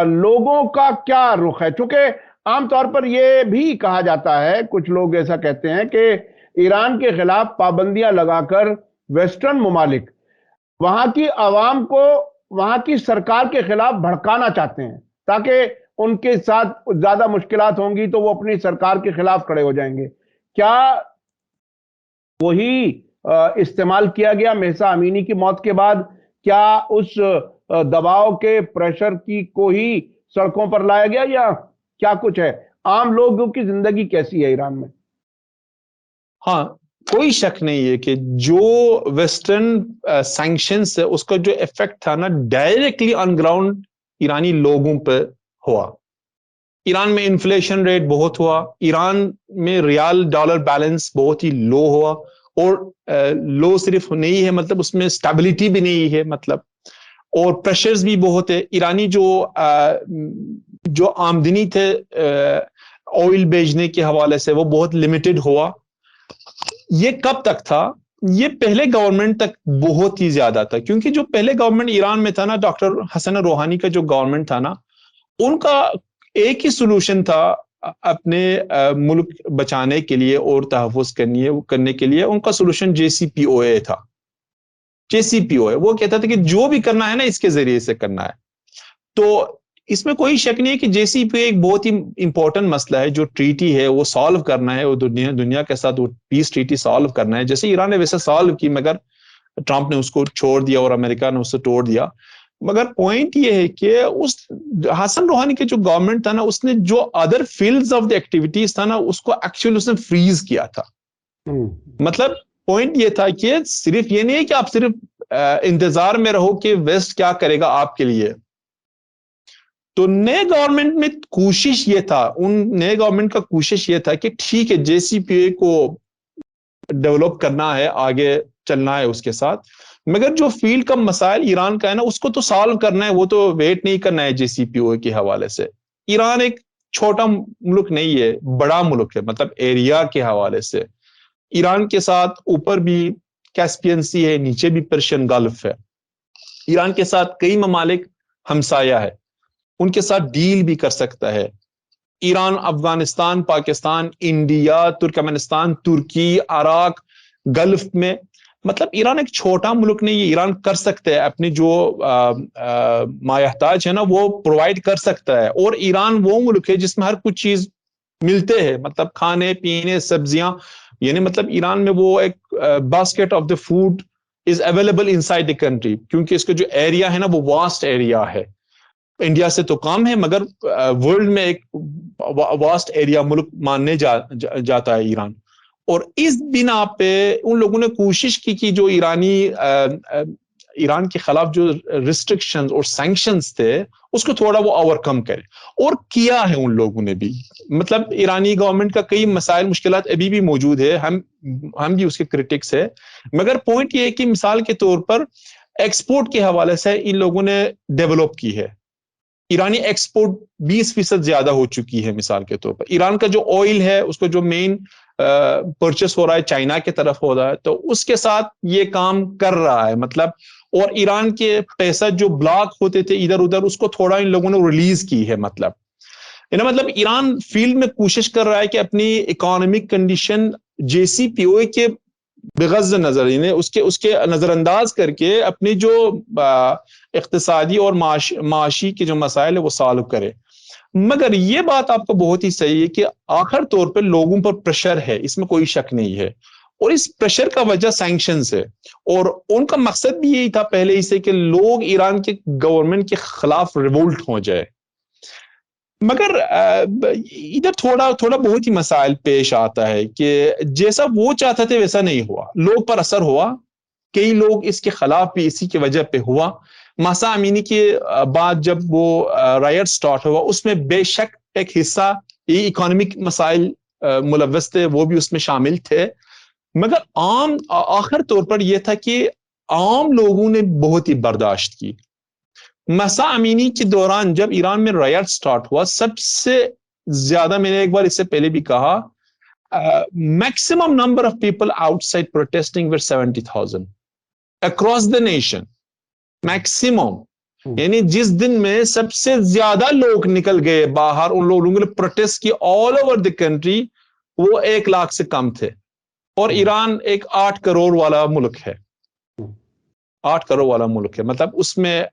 لوگوں کا کیا رخ ہے؟ چونکہ عام طور پر یہ بھی کہا جاتا ہے, کچھ لوگ ایسا کہتے ہیں کہ ایران کے خلاف پابندیاں لگا کر ویسٹرن ممالک وہاں کی عوام کو وہاں کی سرکار کے خلاف بھڑکانا چاہتے ہیں, تاکہ ان کے ساتھ زیادہ مشکلات ہوں گی تو وہ اپنی سرکار کے خلاف کھڑے ہو جائیں گے. کیا وہی استعمال کیا گیا مہسا امینی کی موت کے بعد؟ کیا اس دباؤ کے پریشر کو ہی سڑکوں پر لایا گیا, یا کیا کچھ ہے؟ عام لوگوں کی زندگی کیسی ہے ایران میں؟ ہاں, کوئی شک نہیں ہے کہ جو ویسٹرن سینکشنز ہے اس کا جو افیکٹ تھا نا ڈائریکٹلی آن گراؤنڈ ایرانی لوگوں پہ ہوا. ایران میں انفلیشن ریٹ بہت ہوا, ایران میں ریال ڈالر بیلنس بہت ہی لو ہوا, اور لو صرف نہیں ہے مطلب اس میں اسٹیبلٹی بھی نہیں ہے مطلب, اور پریشرز بھی بہت ہے. ایرانی جو آمدنی تھے آئل بیچنے کے حوالے سے وہ بہت لمیٹڈ ہوا. یہ کب تک تھا؟ یہ پہلے گورنمنٹ تک بہت ہی زیادہ تھا, کیونکہ جو پہلے گورنمنٹ ایران میں تھا نا, ڈاکٹر حسن روحانی کا جو گورنمنٹ تھا نا, ان کا ایک ہی سولوشن تھا اپنے ملک بچانے کے لیے اور تحفظ کرنے کے لیے. ان کا سولوشن JCPOA تھا. JCPOA وہ کہتا تھا کہ جو بھی کرنا ہے نا اس کے ذریعے سے کرنا ہے. تو اس میں کوئی شک نہیں ہے کہ JCPOA ایک بہت ہی امپورٹنٹ مسئلہ ہے, جو ٹریٹی ہے وہ سالو کرنا ہے, وہ دنیا کے ساتھ وہ پیس ٹریٹی سالو کرنا ہے. جیسے ایران نے ویسے سالو کی, مگر ٹرمپ نے اس کو چھوڑ دیا اور امریکہ نے اس سے توڑ دیا. مگر پوائنٹ یہ ہے کہ اس حسن روحانی کے جو گورنمنٹ تھا نا, اس نے جو other fields of the activities تھا نا اس کو ایکچولی اس نے فریز کیا تھا. مطلب پوائنٹ یہ تھا کہ صرف یہ نہیں ہے کہ آپ صرف انتظار میں رہو کہ ویسٹ کیا کرے گا آپ کے لیے. تو نئے گورنمنٹ میں کوشش یہ تھا, نئے گورنمنٹ کا کوشش یہ تھا کہ ٹھیک ہے JCPOA کو ڈیولپ کرنا ہے, آگے چلنا ہے اس کے ساتھ, مگر جو فیلڈ کا مسائل ایران کا ہے نا اس کو تو سالو کرنا ہے, وہ تو ویٹ نہیں کرنا ہے JCPOA کے حوالے سے. ایران ایک چھوٹا ملک نہیں ہے, بڑا ملک ہے, مطلب ایریا کے حوالے سے. ایران کے ساتھ اوپر بھی کیسپین سی ہے, نیچے بھی پرشین گلف ہے. ایران کے ساتھ کئی ممالک ہمسایہ ہے, ان کے ساتھ ڈیل بھی کر سکتا ہے. ایران, افغانستان, پاکستان, انڈیا, ترکمانستان, ترکی, عراق, گلف میں, مطلب ایران ایک چھوٹا ملک نہیں ہے. ایران کر سکتا ہے اپنی جو مایحتاج ہے نا وہ پرووائڈ کر سکتا ہے. اور ایران وہ ملک ہے جس میں ہر کچھ چیز ملتے ہیں, مطلب کھانے پینے, سبزیاں, یعنی مطلب ایران میں وہ ایک basket of the food is available in side the country, کیونکہ اس کا جو ایریا ہے نا وہ واسٹ ایریا ہے. انڈیا سے تو کم ہے, مگر ورلڈ میں ایک واسٹ ایریا ملک ماننے جاتا ہے ایران. اور اس بنا پہ ان لوگوں نے کوشش کی کہ جو ایران کے خلاف جو ریسٹرکشنز اور سینکشنز تھے اس کو تھوڑا وہ اوور کم کرے, اور کیا ہے ان لوگوں نے بھی. مطلب ایرانی گورنمنٹ کا کئی مسائل مشکلات ابھی بھی موجود ہے, ہم بھی اس کے کرٹکس ہے, مگر پوائنٹ یہ ہے کہ مثال کے طور پر ایکسپورٹ کے حوالے سے ان لوگوں نے ڈیولپ کی ہے. ایرانی ایکسپورٹ 20% زیادہ ہو چکی ہے. مثال کے طور پر ایران کا جو آئل ہے اس کو جو مین پرچیس ہو رہا ہے چائنا کی طرف ہو رہا ہے, تو اس کے ساتھ یہ کام کر رہا ہے مطلب. اور ایران کے پیسہ جو بلاک ہوتے تھے ادھر ادھر اس کو تھوڑا ان لوگوں نے ریلیز کی ہے. مطلب ایران فیلڈ میں کوشش کر رہا ہے کہ اپنی اکانومک کنڈیشن JCPOA کے بغض نظر, یعنی اس کے نظر انداز کر کے اپنی جو اقتصادی اور معاشی کے جو مسائل ہے وہ سالو کرے. مگر یہ بات آپ کو بہت ہی صحیح ہے کہ آخر طور پہ لوگوں پر پریشر ہے, اس میں کوئی شک نہیں ہے, اور اس پریشر کا وجہ سینکشنز ہے. اور ان کا مقصد بھی یہی تھا پہلے ہی سے کہ لوگ ایران کے گورنمنٹ کے خلاف ریولٹ ہو جائے. مگر ادھر تھوڑا بہت ہی مسائل پیش آتا ہے کہ جیسا وہ چاہتے تھے ویسا نہیں ہوا. لوگ پر اثر ہوا, کئی لوگ اس کے خلاف بھی اسی کی وجہ پہ ہوا. ماسا امینی کے بعد جب وہ رائٹ سٹارٹ ہوا اس میں بے شک ایک حصہ یہ اکانومک مسائل ملوث تھے, وہ بھی اس میں شامل تھے. مگر آخر طور پر یہ تھا کہ عام لوگوں نے بہت ہی برداشت کی. مسا امینی کے دوران جب ایران میں رائٹ سٹارٹ ہوا, سب سے زیادہ, میں نے ایک بار اس سے پہلے بھی کہا, maximum number of people out side protesting were 70,000 across the nation. Maximum, یعنی جس دن میں سب سے زیادہ لوگ نکل گئے باہر, ان لوگوں نے پروٹیسٹ کی آل اوور دی کنٹری, وہ 1 لاکھ سے کم تھے. اور ایران ایک 8 کروڑ والا ملک ہے, 8 کروڑ والا ملک ہے. مطلب اس میں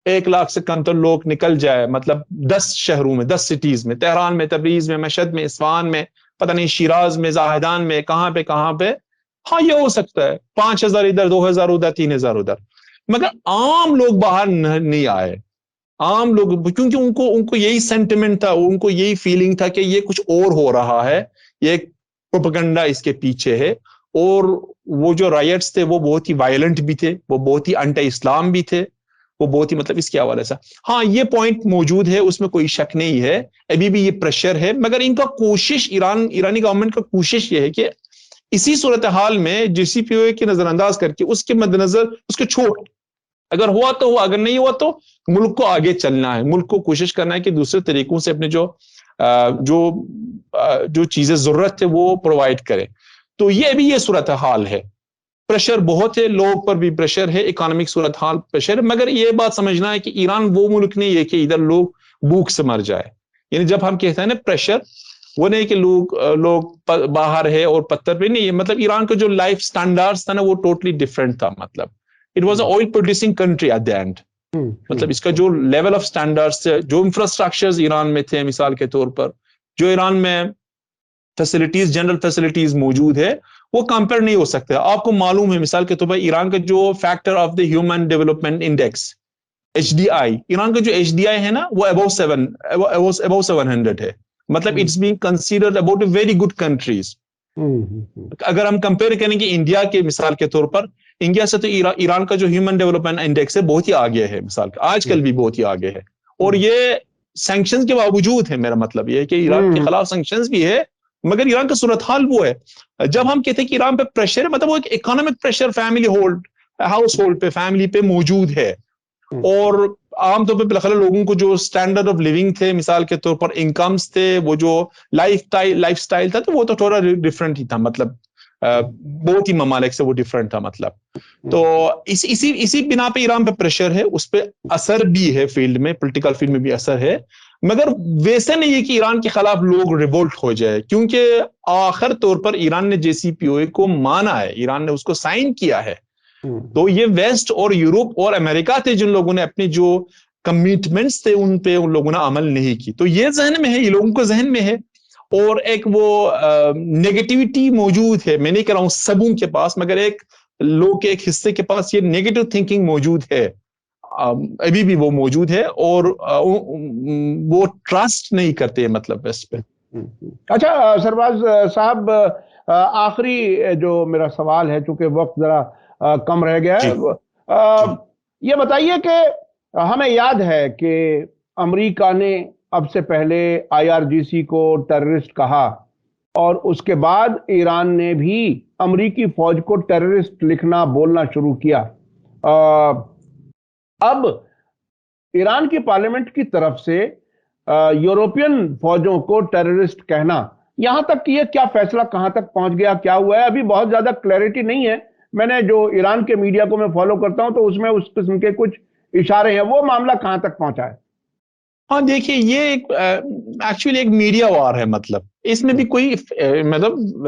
1 لاکھ سے کم تو لوگ نکل جائے, مطلب 10 شہروں میں, 10 سٹیز میں, تہران میں, تبریز میں, مشہد میں, اصفہان میں, پتہ نہیں شیراز میں, زاہدان میں, کہاں پہ. ہاں یہ ہو سکتا ہے 5,000 ادھر, 2,000 ادھر, 3,000 ادھر. مگر عام لوگ باہر نہیں آئے. عام لوگ, کیونکہ ان کو یہی سینٹیمنٹ تھا, ان کو یہی فیلنگ تھا کہ یہ کچھ اور ہو رہا ہے, یہ ایک پروپیگنڈا اس کے پیچھے ہے. اور وہ جو رائٹس تھے وہ بہت ہی وائلنٹ بھی تھے, وہ بہت ہی انٹی اسلام بھی تھے, وہ بہت ہی مطلب اس کے حوالے سے ہاں یہ پوائنٹ موجود ہے, اس میں کوئی شک نہیں ہے, ابھی بھی یہ پریشر ہے. مگر ان کا کوشش ایرانی گورنمنٹ کا کوشش یہ ہے کہ اسی صورتحال میں JCPOA کی نظر انداز کر کے اس کے مد نظر اس کے چھوڑ, اگر ہوا تو ہوا, اگر نہیں ہوا تو ملک کو آگے چلنا ہے, ملک کو کوشش کرنا ہے کہ دوسرے طریقوں سے اپنے جو چیزیں ضرورت ہے وہ پرووائڈ کرے. تو یہ ابھی یہ صورتحال ہے, پریشر بہت ہے, لوگ پر بھی پریشر ہے, اکانومک صورتحال پریشر ہے. مگر یہ بات سمجھنا ہے کہ ایران وہ ملک نہیں ہے کہ ادھر لوگ بھوک سے مر جائے. یعنی جب ہم کہتے ہیں نا پریشر, وہ نہیں کہ لوگ باہر ہے اور پتھر پہ نہیں ہے, مطلب ایران کا جو لائف سٹینڈارڈز تھا نا وہ ٹوٹلی ڈفرینٹ تھا. مطلب it was a oil producing country at the end. مطلب اس کا جو لیول آف سٹینڈارڈز تھے, جو انفراسٹرکچرز ایران میں تھے, مثال کے طور پر جو ایران میں فیسلٹیز, جنرل فیسلٹیز موجود ہے, وہ کمپیئر نہیں ہو سکتے. آپ کو معلوم ہے مثال کے طور پر ایران کا جو factor of the human development index HDI, Iran کا جو HDI ہے نا وہ above 700 ہے. مطلب it's being considered about a very good countries. اگر ہم کمپیئر کریں گے انڈیا کے مثال کے طور پر, انڈیا سے تو ایران کا جو ہیومن ڈیولپمنٹ انڈیکس ہے بہت ہی آگے ہے, مثال کا آج کل بھی بہت ہی آگے ہے. اور یہ سینکشنز کے باوجود ہے, میرا مطلب یہ ہے کہ ایران کے خلاف سینکشنز بھی ہے, مگر ایران کا صورتحال وہ ہے. جب ہم کہتے ہیں کہ ایران پہ پریشر ہے, مطلب وہ ایک اکانومک پریشر ہاؤس ہولڈ پہ, فیملی پہ موجود ہے. اور عام طور پہ بالاخره لوگوں کو جو سٹینڈرڈ آف لیونگ تھے, مثال کے طور پر انکمز تھے, وہ جو لائف سٹائل تھا, تو وہ تو تھوڑا ڈفرینٹ ہی تھا. مطلب بہت ہی ممالک سے وہ ڈفرینٹ تھا. مطلب تو اسی بنا پہ ایران پہ پریشر ہے, اس پہ اثر بھی ہے فیلڈ میں, پولیٹیکل فیلڈ میں بھی اثر ہے. مگر ویسے نہیں ہے کہ ایران کے خلاف لوگ ریوولٹ ہو جائے, کیونکہ آخر طور پر ایران نے JCPOA کو مانا ہے, ایران نے اس کو سائن کیا ہے. تو یہ ویسٹ اور یورپ اور امریکہ تھے جن لوگوں نے اپنے جو کمٹمنٹس تھے ان پہ ان لوگوں نے عمل نہیں کی. تو یہ ذہن میں ہے, یہ لوگوں کو ذہن میں ہے. اور ایک وہ نیگیٹیوٹی موجود ہے, میں نہیں کہہ رہا ہوں سبوں کے پاس, مگر ایک لوگ کے ایک حصے کے پاس یہ نیگیٹو تھنکنگ موجود ہے, ابھی بھی وہ موجود ہے, اور وہ ٹرسٹ نہیں کرتے مطلب اس پہ. اچھا سرباز صاحب, آخری جو میرا سوال ہے, چونکہ وقت ذرا کم رہ گیا ہے, یہ بتائیے کہ ہمیں یاد ہے کہ امریکہ نے اب سے پہلے IRGC کو ٹیررسٹ کہا, اور اس کے بعد ایران نے بھی امریکی فوج کو ٹیررسٹ لکھنا بولنا شروع کیا. اب ایران کی پارلیمنٹ کی طرف سے یورپین فوجوں کو ٹیررسٹ کہنا, یہاں تک کہ یہ کیا فیصلہ کہاں تک پہنچ گیا, کیا ہوا ہے, ابھی بہت زیادہ کلیئرٹی نہیں ہے. میں نے جو ایران کے میڈیا کو میں فالو کرتا ہوں تو اس میں اس قسم کے کچھ اشارے ہیں, وہ معاملہ کہاں تک پہنچا ہے؟ ہاں دیکھیے, یہ ایکچولی ایک میڈیا وار ہے. مطلب اس میں بھی کوئی مطلب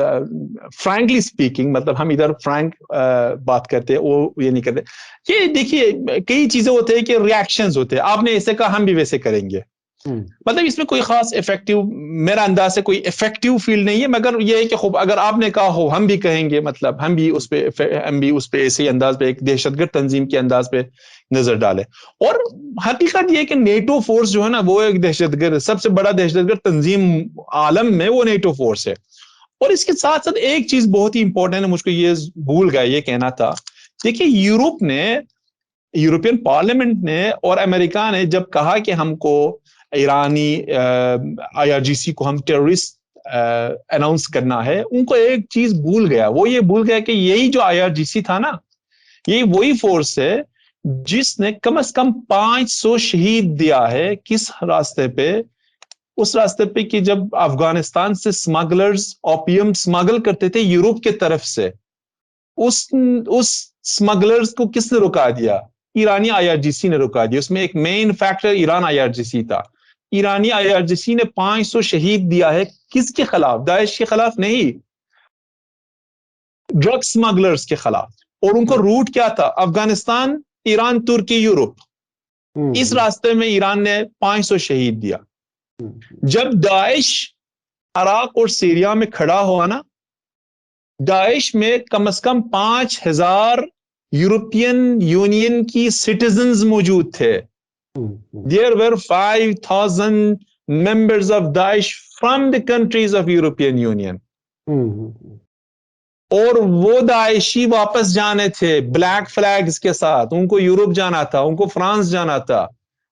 فرینکلی اسپیکنگ, مطلب ہم ادھر فرینک بات کرتے ہیں, وہ یہ نہیں کرتے. یہ دیکھیے کئی چیزیں ہوتے ہیں کہ ریاکشنز ہوتے ہیں, آپ نے ایسے کہا ہم بھی ویسے کریں گے. مطلب اس میں کوئی خاص افیکٹو, میرا انداز سے کوئی افیکٹو فیل نہیں ہے, مگر یہ ہے کہ خوب اگر آپ نے کہا ہو ہم بھی کہیں گے, مطلب ہم بھی اس پہ ایسے انداز پہ ایک دہشت گرد تنظیم کے انداز پہ نظر ڈالے. اور حقیقت یہ کہ نیٹو فورس جو ہے نا وہ ایک دہشت گرد, سب سے بڑا دہشت گرد تنظیم عالم میں وہ نیٹو فورس ہے. اور اس کے ساتھ ساتھ ایک چیز بہت ہی امپورٹنٹ ہے, مجھ کو یہ بھول گیا یہ کہنا تھا. دیکھیے یورپ نے, یورپین پارلیمنٹ نے اور امریکہ نے جب کہا کہ ہم کو ایرانی IRGC کو ہم ٹیررسٹ اناؤنس کرنا ہے, ان کو ایک چیز بھول گیا. وہ یہ بھول گیا کہ یہی جو IRGC تھا نا, یہی وہی فورس ہے جس نے کم از کم 500 شہید دیا ہے. کس راستے پہ؟ اس راستے پہ کہ جب افغانستان سے سمگلرز اوپیم سمگل کرتے تھے یورپ کے طرف سے, اس سمگلرز کو کس نے رکا دیا؟ ایرانی IRGC نے رکا دیا. اس میں ایک مین فیکٹر ایران IRGC تھا. ایرانی IRGC نے 500 شہید دیا ہے. کس کے خلاف؟ داعش کے خلاف نہیں, ڈرگ سمگلرز کے خلاف. اور ان کو روٹ کیا تھا؟ افغانستان, ایران, ترکی, یورپ. اس راستے میں ایران نے 500 شہید دیا. جب داعش عراق اور سیریا میں کھڑا ہوا نا, داعش میں کم از کم 5000 یورپین یونین کی سٹیزنز موجود تھے. There were 5,000 members of Daesh from the countries of European Union. اور وہ داعشی واپس جانے تھے بلیک فلیگز کے ساتھ. ان کو یورپ جانا تھا, ان کو فرانس جانا تھا,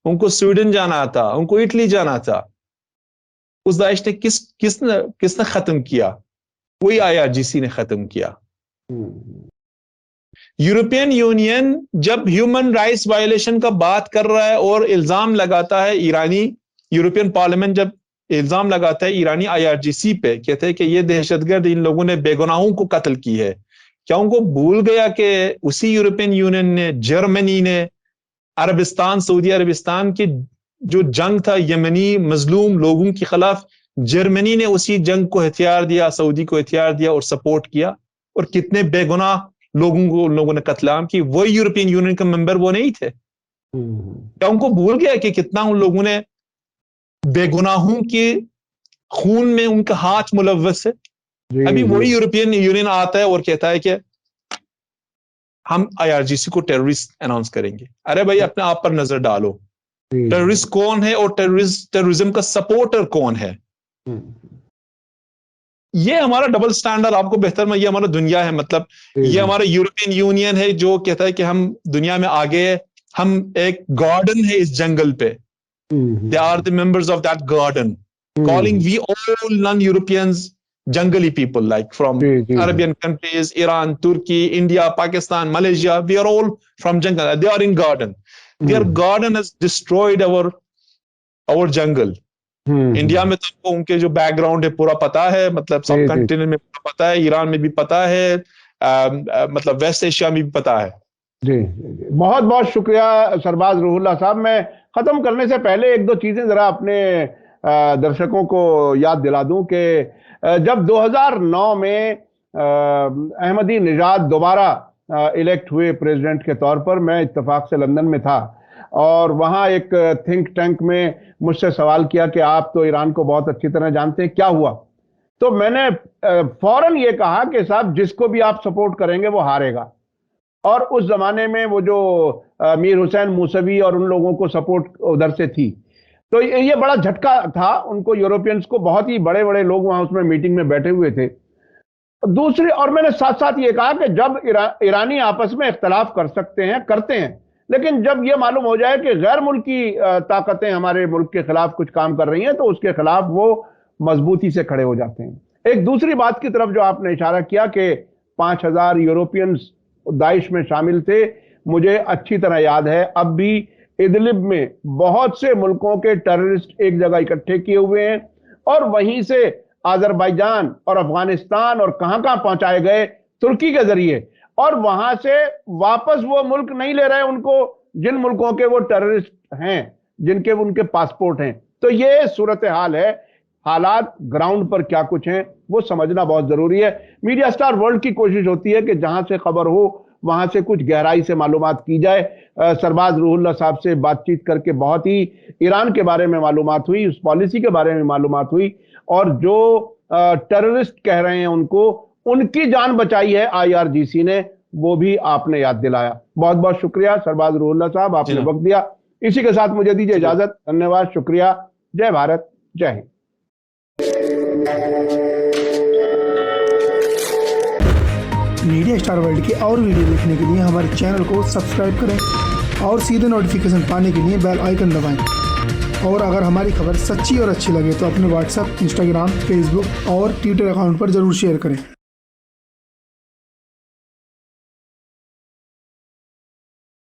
ان کو سویڈن جانا تھا, ان کو اٹلی جانا تھا. اس داعش نے کس نے ختم کیا؟ وہی IRGC نے ختم کیا. یورپین یونین جب ہیومن رائٹس وائلیشن کا بات کر رہا ہے اور الزام لگاتا ہے ایرانی, یورپین پارلیمنٹ جب الزام لگاتا ہے ایرانی IRGC پہ, کہتے ہیں کہ یہ دہشت گرد ان لوگوں نے بے گناہوں کو قتل کی ہے, کیا ان کو بھول گیا کہ اسی یورپین یونین نے, جرمنی نے, عربستان, سعودی عربستان کی جو جنگ تھا یمنی مظلوم لوگوں کے خلاف, جرمنی نے اسی جنگ کو ہتھیار دیا, سعودی کو ہتھیار دیا اور سپورٹ کیا, اور کتنے بے گناہ لوگوں نے قتل عام کی. وہی یورپین یونین کے ممبر وہ نہیں تھے؟ کیا ان کو بھول گیا کہ کتنا ان لوگوں نے بے گناہوں کے خون میں ان کا ہاتھ ملوث ہے؟ ابھی وہی یورپین یونین آتا ہے اور کہتا ہے کہ ہم IRGC کو ٹیررسٹ اناؤنس کریں گے. ارے بھائی اپنے آپ پر نظر ڈالو, ٹیررسٹ کون ہے اور ٹیررزم کا سپورٹر کون ہے؟ یہ ہمارا ڈبل سٹینڈرڈ آپ کو بہتر میں, یہ ہمارا دنیا ہے, مطلب یہ ہمارا یورپین یونین ہے جو کہتا ہے کہ ہم دنیا میں آگے ہیں, ہم ایک گارڈن ہے اس جنگل پہ. They are the members of that garden, calling we all non-Europeans jungly people, like from Arabian countries, Iran, Turkey, India, Pakistan, Malaysia. We are all from jungle. They are in garden. Their garden has destroyed our jungle. India میں تو آپ کو ان کے جو back ground ہے پورا پتا ہے, مطلب سب کنٹینر میں پتا ہے, ایران میں بھی پتا ہے, مطلب ویسٹ ایشیا میں بھی پتا ہے. جی بہت بہت شکریہ سرباز روح اللہ صاحب. میں ختم کرنے سے پہلے ایک دو چیزیں ذرا اپنے درشکوں کو یاد دلا دوں کہ جب 2009 میں احمدی نژاد دوبارہ الیکٹ ہوئے پریزیڈنٹ کے طور پر, میں اتفاق سے لندن میں تھا اور وہاں ایک تھنک ٹینک میں مجھ سے سوال کیا کہ آپ تو ایران کو بہت اچھی طرح جانتے ہیں, کیا ہوا؟ تو میں نے فوراً یہ کہا کہ صاحب جس کو بھی آپ سپورٹ کریں گے وہ ہارے گا. اور اس زمانے میں وہ جو میر حسین موسوی اور ان لوگوں کو سپورٹ ادھر سے تھی, تو یہ بڑا جھٹکا تھا ان کو, یورپینز کو. بہت ہی بڑے بڑے لوگ وہاں اس میں میٹنگ میں بیٹھے ہوئے تھے. دوسری, اور میں نے ساتھ ساتھ یہ کہا کہ جب ایرانی آپس میں اختلاف کر سکتے ہیں کرتے ہیں, لیکن جب یہ معلوم ہو جائے کہ غیر ملکی طاقتیں ہمارے ملک کے خلاف کچھ کام کر رہی ہیں تو اس کے خلاف وہ مضبوطی سے کھڑے ہو جاتے ہیں. ایک دوسری بات کی طرف جو آپ نے اشارہ کیا کہ 5000 یورپینز داعش میں شامل تھے, مجھے اچھی طرح یاد ہے اب بھی ادلب میں بہت سے ملکوں کے ٹیررسٹ ایک جگہ اکٹھے کیے ہوئے ہیں اور وہیں سے آذربائیجان اور افغانستان اور کہاں پہنچائے گئے ترکی کے ذریعے, اور وہاں سے واپس وہ ملک نہیں لے رہے ان کو جن ملکوں کے وہ ٹیررسٹ ہیں, جن کے ان کے پاسپورٹ ہیں. تو یہ صورتحال ہے. حالات گراؤنڈ پر کیا کچھ ہیں وہ سمجھنا بہت ضروری ہے. میڈیا سٹار ورلڈ کی کوشش ہوتی ہے کہ جہاں سے خبر ہو وہاں سے کچھ گہرائی سے معلومات کی جائے. سرباز روح اللہ صاحب سے بات چیت کر کے بہت ہی ایران کے بارے میں معلومات ہوئی, اس پالیسی کے بارے میں معلومات ہوئی, اور جو ٹیررسٹ کہہ رہے ہیں ان کو, ان کی جان بچائی ہے IRGC نے, وہ بھی آپ نے یاد دلایا. بہت بہت شکریہ سرباز روح اللہ صاحب, آپ نے وقت دیا. اسی کے ساتھ مجھے دیجیے اجازت. دھنیہ واد, شکریہ. جے بھارت, جے ہند. میڈیا اسٹار ورلڈ کی اور ویڈیو دیکھنے کے لیے ہمارے چینل کو سبسکرائب کریں اور سیدھے نوٹیفیکیشن پانے کے لیے بیل آئیکن دبائیں. اور اگر ہماری خبر سچی اور اچھی لگے تو اپنے واٹس ایپ, انسٹاگرام, فیس بک اور ٹویٹر اکاؤنٹ پر ضرور شیئر کریں.